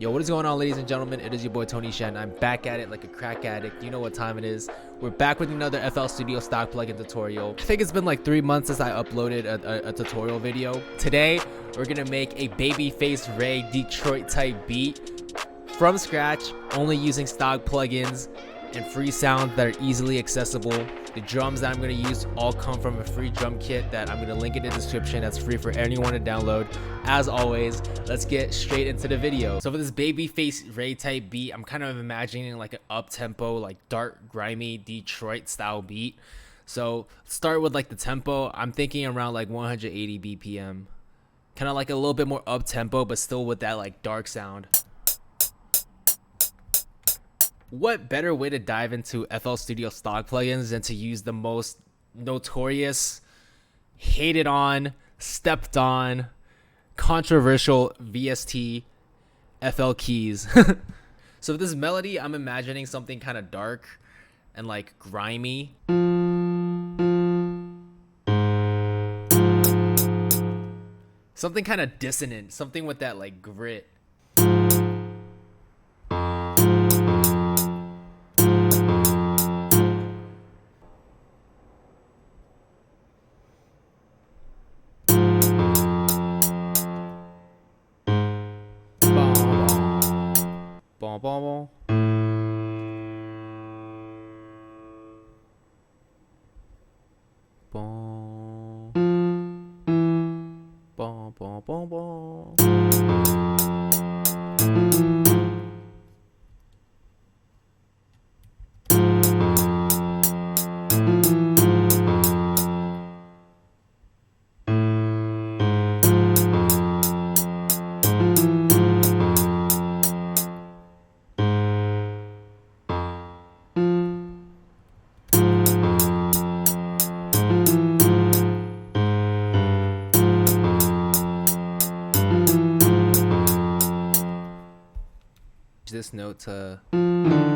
Yo, what is going on, ladies and gentlemen? It is your boy Tony Shen. I'm back at it like a crack addict. You know what time it is. We're back with another FL Studio stock plugin tutorial. I think it's been like 3 months since I uploaded a tutorial video. Today, we're gonna make a Babyface Ray Detroit type beat from scratch, only using stock plugins and free sounds that are easily accessible. The drums that I'm going to use all come from a free drum kit that I'm going to link in the description. That's free for anyone to download. As always, let's get straight into the video. So for this Babyface Ray type beat, I'm kind of imagining like an up-tempo, like dark, grimy Detroit style beat. So start with like the tempo. I'm thinking around like 180 BPM. Kind of like a little bit more up-tempo, but still with that like dark sound. What better way to dive into FL Studio stock plugins than to use the most notorious, hated on, stepped on, controversial VST FL keys. So with this melody, I'm imagining something kind of dark and like grimy. Something kind of dissonant, something with that like grit. Bon, bon, bon. Bon. Bon, bon, bon, bon. This note to boom.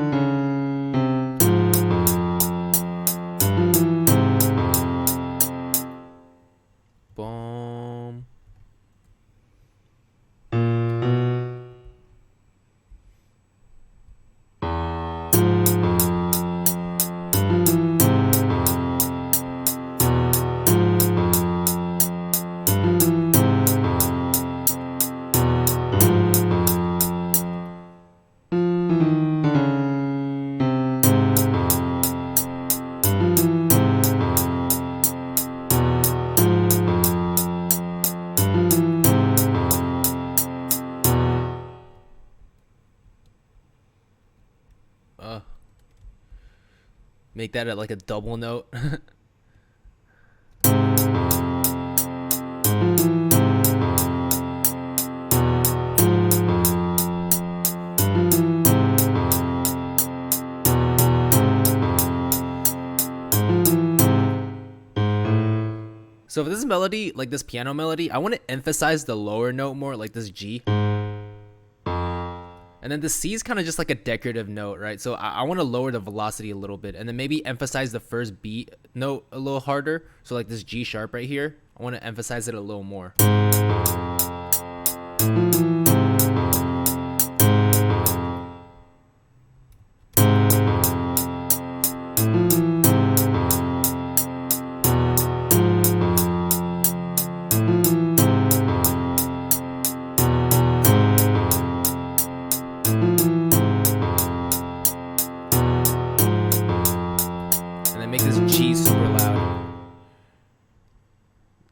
Make that at like a double note. So for this melody, like this piano melody, I want to emphasize the lower note more, like this G. And then the C is kind of just like a decorative note, right? So I want to lower the velocity a little bit and then maybe emphasize the first beat note a little harder. So like this G sharp right here, I want to emphasize it a little more. Make this G super loud.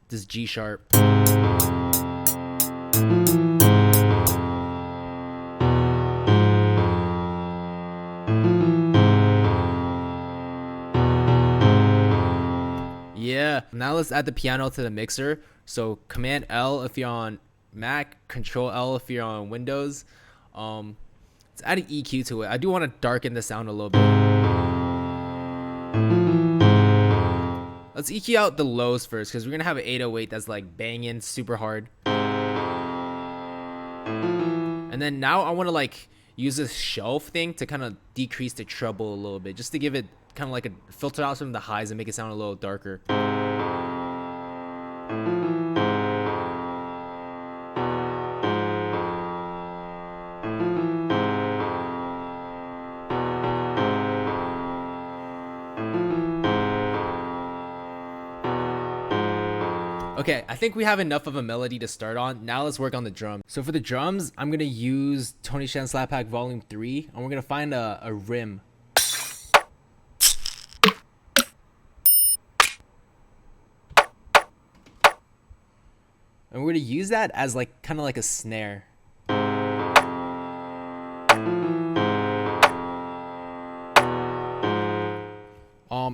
This G sharp. Yeah. Now let's add the piano to the mixer. So Command L if you're on Mac, Control L if you're on Windows. Let's add an EQ to it. I do want to darken the sound a little bit. Let's EQ out the lows first because we're gonna have an 808 that's like banging super hard. And then now I want to like use this shelf thing to kind of decrease the treble a little bit, just to give it kind of like a filter out some of the highs and make it sound a little darker. Okay, I think we have enough of a melody to start on. Now let's work on the drums. So for the drums, I'm gonna use Tony Shen Slap Pack Volume 3, and we're gonna find a rim. And we're gonna use that as like kind of like a snare.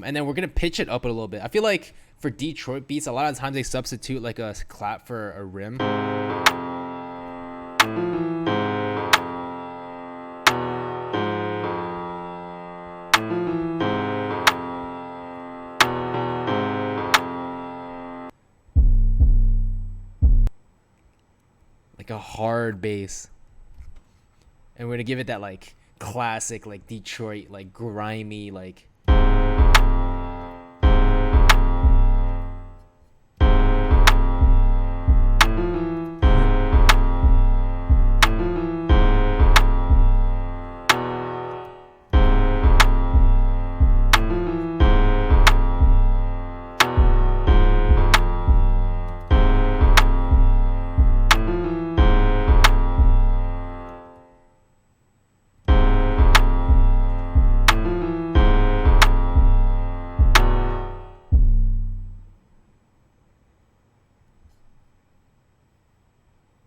And then we're gonna pitch it up a little bit. I feel like for Detroit beats, a lot of times they substitute like a clap for a rim. Like a hard bass. And we're gonna give it that like classic, like Detroit, like grimy, like.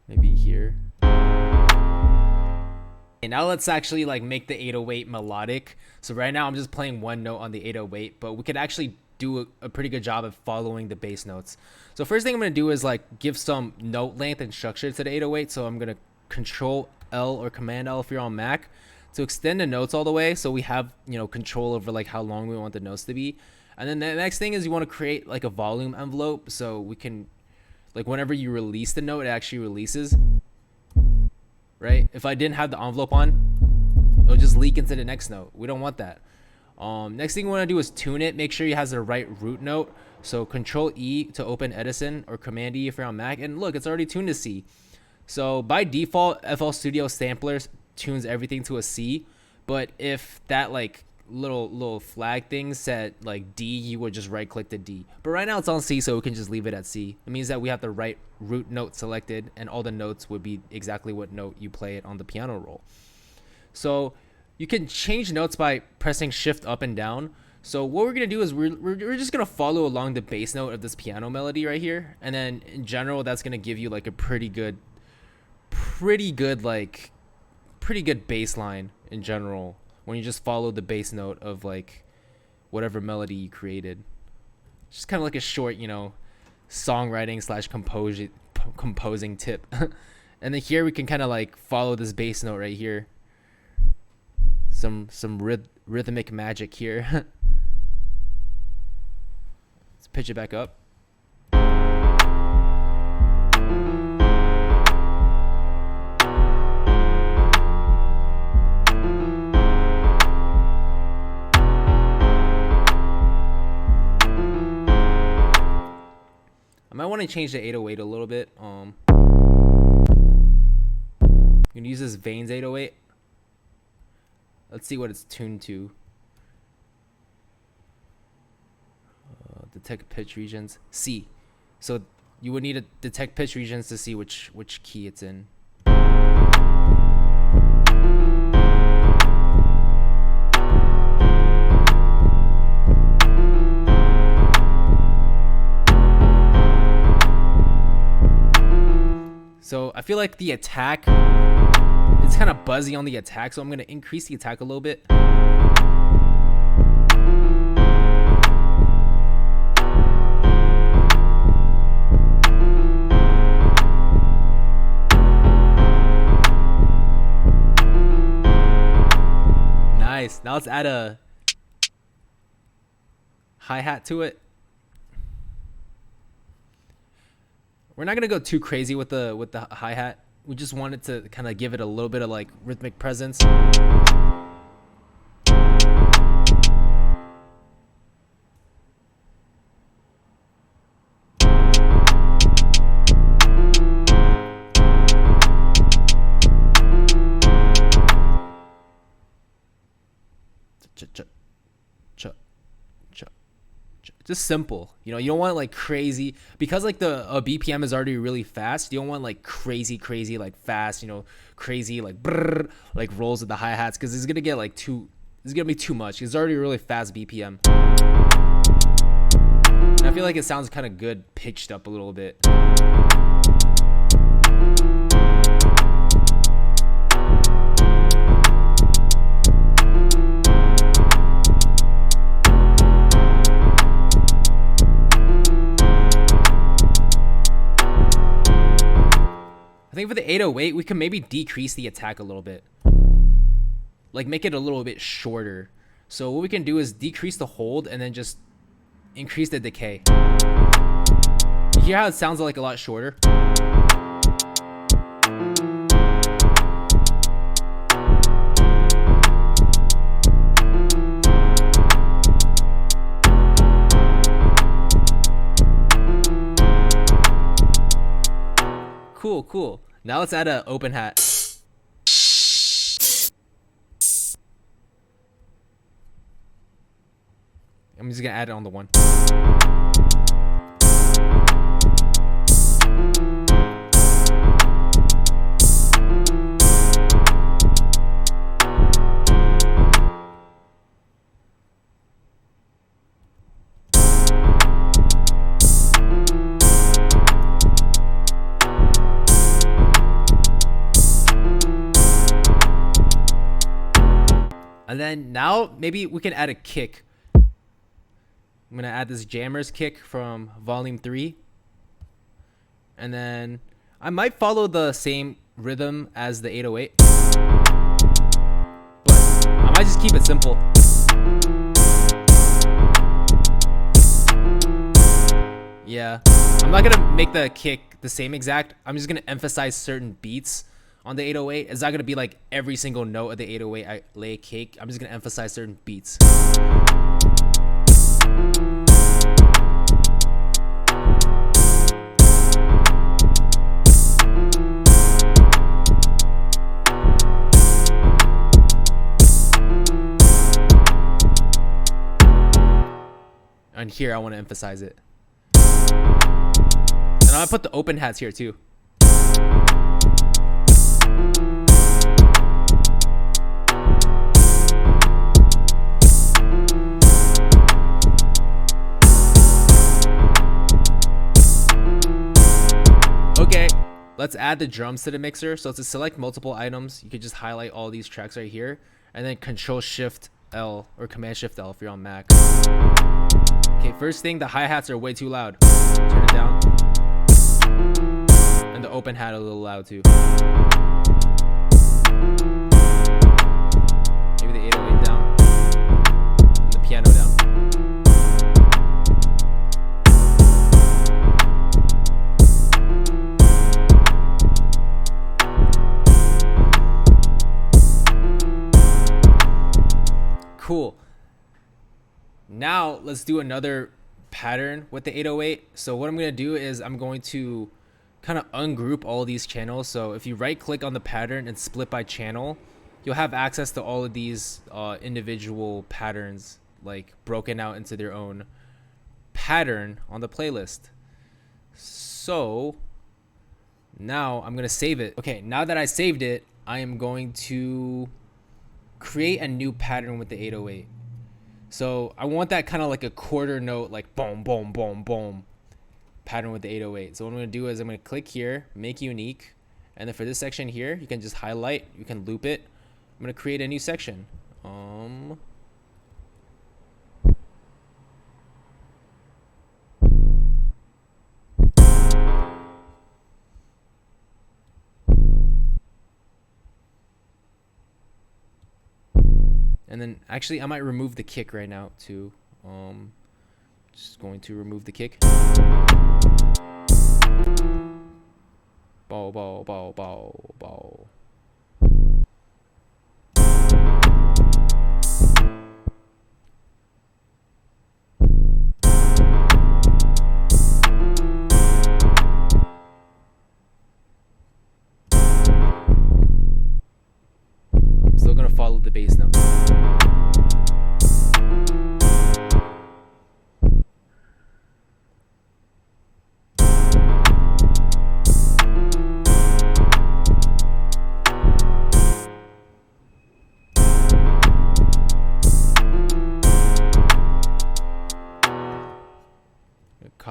Maybe here. And now let's actually like make the 808 melodic. So right now I'm just playing one note on the 808, but we could actually do a pretty good job of following the bass notes. So first thing I'm gonna do is like give some note length and structure to the 808. So I'm gonna Control L or Command L if you're on Mac to extend the notes all the way, so we have, you know, control over like how long we want the notes to be. And then the next thing is you want to create like a volume envelope, so we can, like, whenever you release the note, it actually releases, right? If I didn't have the envelope on, it'll just leak into the next note. We don't want that. Next thing we want to do is tune it. Make sure it has the right root note. So Control E to open Edison, or Command E if you're on Mac. And look, it's already tuned to C. So by default, FL Studio Samplers tunes everything to a C. But if that like little flag thing said like D, you would just right click to D. But right now it's on C, so we can just leave it at C. It means that we have the right root note selected, and all the notes would be exactly what note you play it on the piano roll. So you can change notes by pressing Shift up and down. So what we're gonna do is we're just gonna follow along the bass note of this piano melody right here, and then in general that's gonna give you like a pretty good bass line in general, when you just follow the bass note of like whatever melody you created. Just kind of like a short, you know, songwriting / composing tip. And then here we can kind of like follow this bass note right here. Some rhythmic magic here. Let's pitch it back up. I might want to change the 808 a little bit. I'm gonna use this Veins 808. Let's see what it's tuned to. Detect pitch regions, C. So you would need to detect pitch regions to see which key it's in. So I feel like the attack, it's kind of buzzy on the attack, so I'm going to increase the attack a little bit. Nice. Now let's add a hi-hat to it. We're not gonna go too crazy with the hi-hat. We just wanted to kind of give it a little bit of like rhythmic presence. Just simple. You know, you don't want like crazy, because like the BPM is already really fast. You don't want like crazy like fast, you know, crazy like brrr, like rolls with the hi-hats, because it's gonna get like it's gonna be too much. It's already really fast BPM. And I feel like it sounds kind of good pitched up a little bit. I think for the 808, we can maybe decrease the attack a little bit. Like make it a little bit shorter. So what we can do is decrease the hold and then just increase the decay. You hear how it sounds like a lot shorter? Cool. Now let's add an open hat. I'm just gonna add it on the one. And then now maybe we can add a kick. I'm gonna add this jammers kick from volume 3. And then I might follow the same rhythm as the 808. But I might just keep it simple. Yeah. I'm not gonna make the kick the same exact. I'm just gonna emphasize certain beats on the 808. It's not gonna be like every single note of the 808 I lay a kick. I'm just gonna emphasize certain beats. And here I want to emphasize it. And I'm gonna put the open hats here too. Okay, let's add the drums to the mixer. So to select multiple items, you could just highlight all these tracks right here, and then Control Shift L or Command Shift L if you're on Mac. Okay, first thing, the hi-hats are way too loud. Turn it down. And the open hat a little loud too. Maybe the 808 down. And the piano down. Cool. Now let's do another pattern with the 808. So what I'm going to do is I'm going to kind of ungroup all these channels. So if you right click on the pattern and split by channel, you'll have access to all of these individual patterns, like broken out into their own pattern on the playlist. So now I'm going to save it. Okay, now that I saved it, I am going to create a new pattern with the 808. So I want that kind of like a quarter note, like boom, boom, boom, boom pattern with the 808. So what I'm going to do is I'm going to click here, make unique. And then for this section here, you can just highlight, you can loop it. I'm going to create a new section. And then actually I might remove the kick right now too. Just going to remove the kick. Bow, bow, bow, bow, bow. I'm still gonna follow the bass note.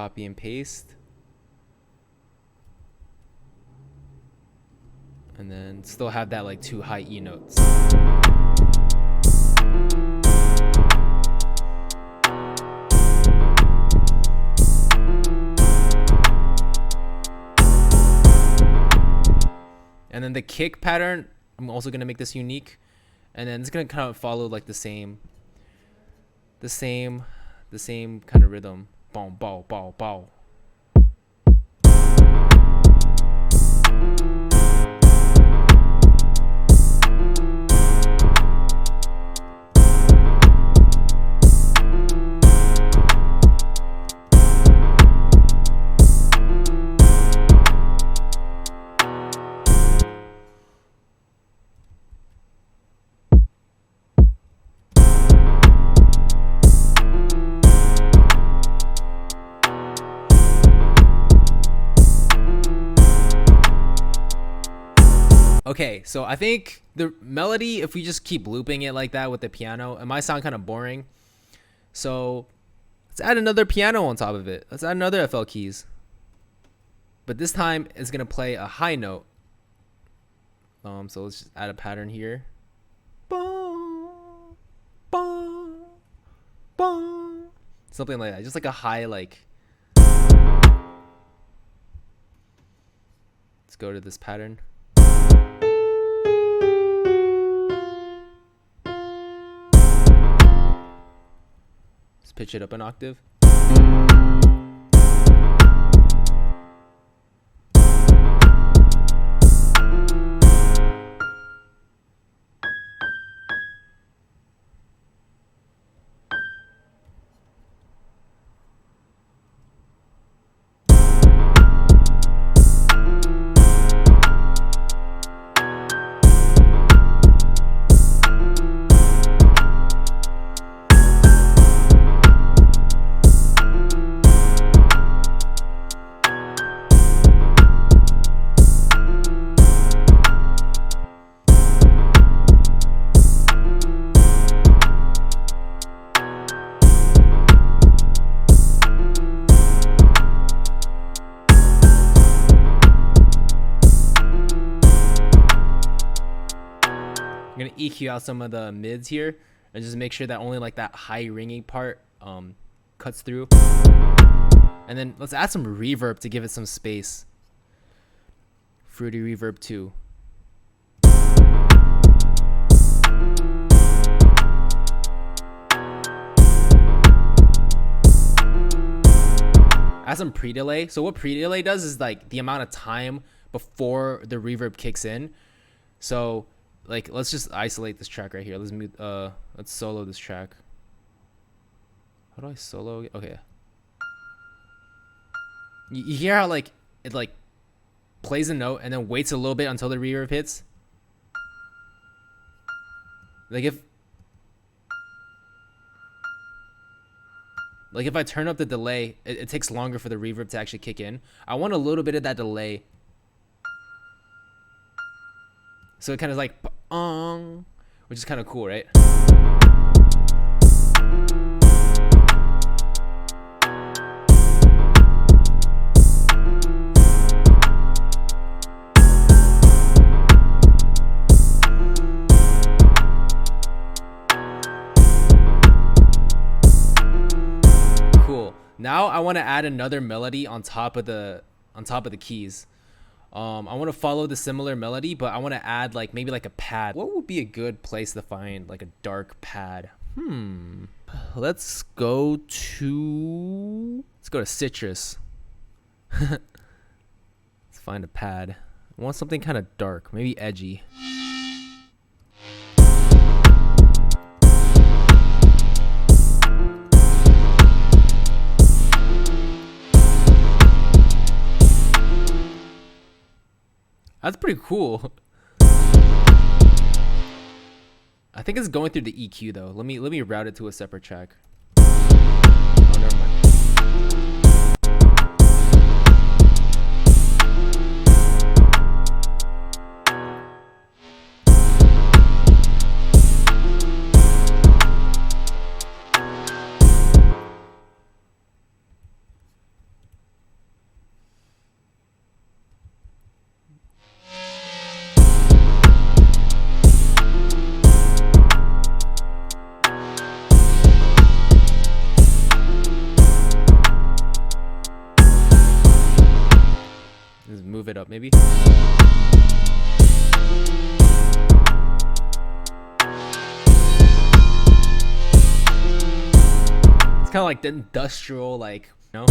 copy and paste. And then still have that like 2 high E notes. And then the kick pattern, I'm also gonna make this unique. And then it's gonna kind of follow like the same kind of rhythm. Bow, bow, bow, bow. Okay, so I think the melody, if we just keep looping it like that with the piano, it might sound kind of boring. So let's add another piano on top of it. Let's add another FL keys. But this time it's gonna play a high note. So let's just add a pattern here. Something like that. Just like a high, like. Let's go to this pattern. Let's pitch it up an octave. I'm gonna EQ out some of the mids here and just make sure that only like that high ringing part cuts through. And then let's add some reverb to give it some space. Fruity reverb 2. Add some pre-delay. So what pre-delay does is like the amount of time before the reverb kicks in. So like, let's just isolate this track right here. Let's mute, let's solo this track. How do I solo? Okay. You hear how like it like plays a note and then waits a little bit until the reverb hits? Like if I turn up the delay, it takes longer for the reverb to actually kick in. I want a little bit of that delay. So it kind of like, which is kind of cool, right? Cool. Now I want to add another melody on top of the keys. I want to follow the similar melody, but I want to add like maybe like a pad. What would be a good place to find like a dark pad? Let's go to Citrus. Let's find a pad. I want something kind of dark, maybe edgy. That's pretty cool. I think it's going through the EQ though. Let me route it to a separate track. Oh, never mind. maybe. It's kind of like the industrial, like, you know.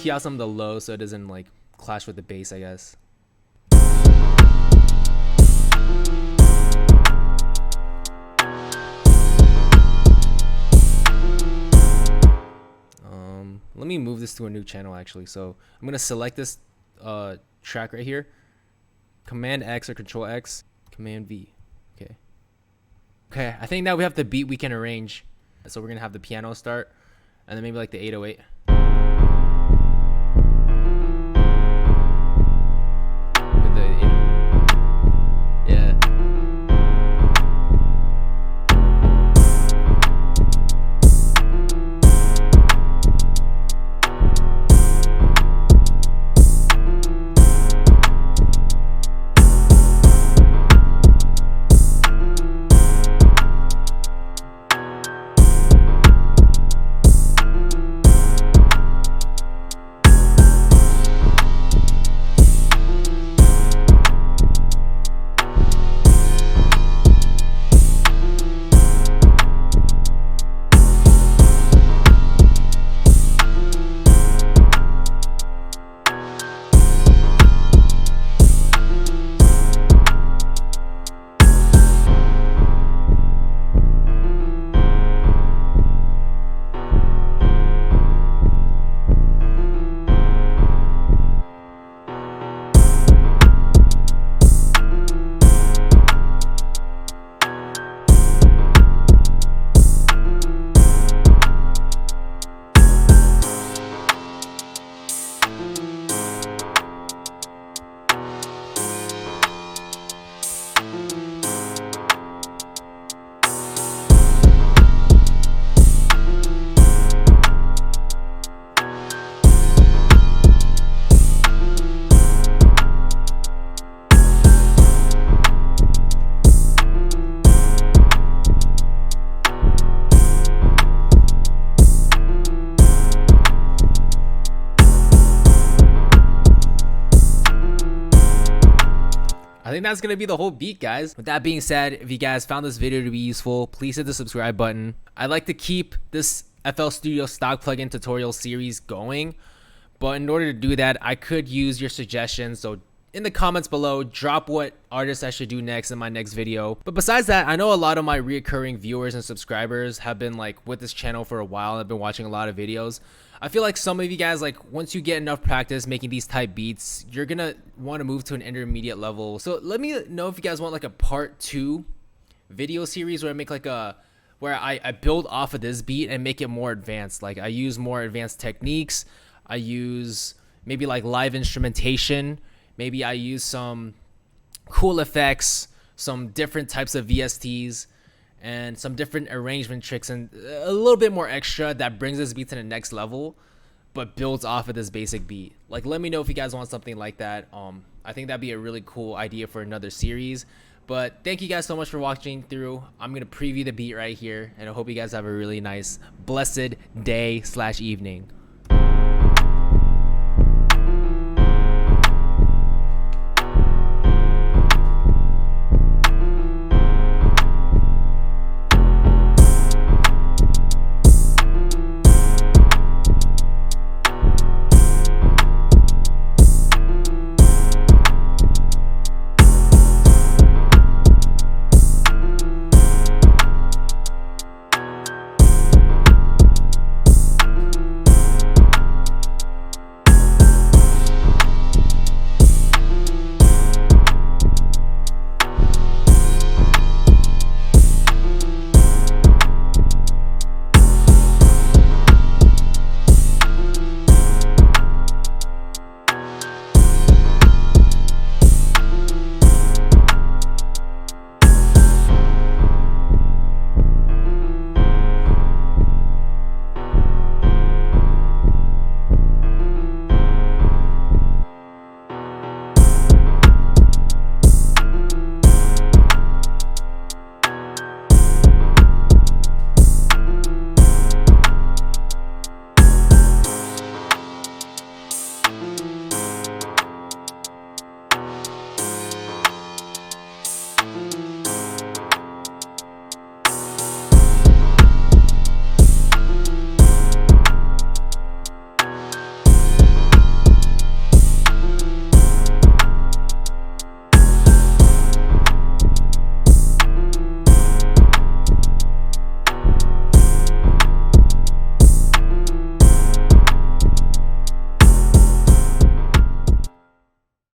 You out some of the low so it doesn't like clash with the bass, I guess. Let me move this to a new channel actually. So I'm gonna select this track right here, Command X or Control X, Command V. Okay, I think now we have the beat we can arrange. So we're gonna have the piano start and then maybe like the 808. I think that's gonna be the whole beat, guys. With that being said, if you guys found this video to be useful, please hit the subscribe button. I'd like to keep this FL Studio stock plugin tutorial series going, but in order to do that, I could use your suggestions. So in the comments below, drop what artists I should do next in my next video. But besides that, I know a lot of my reoccurring viewers and subscribers have been like with this channel for a while and have been watching a lot of videos. I feel like some of you guys, like once you get enough practice making these type beats, you're gonna want to move to an intermediate level. So let me know if you guys want like a part 2 video series where I make like where I build off of this beat and make it more advanced. Like I use more advanced techniques. I use maybe like live instrumentation. Maybe I use some cool effects, some different types of VSTs, and some different arrangement tricks, and a little bit more extra that brings this beat to the next level, but builds off of this basic beat. Like, let me know if you guys want something like that. I think that'd be a really cool idea for another series. But thank you guys so much for watching through. I'm gonna preview the beat right here, and I hope you guys have a really nice, blessed day/evening.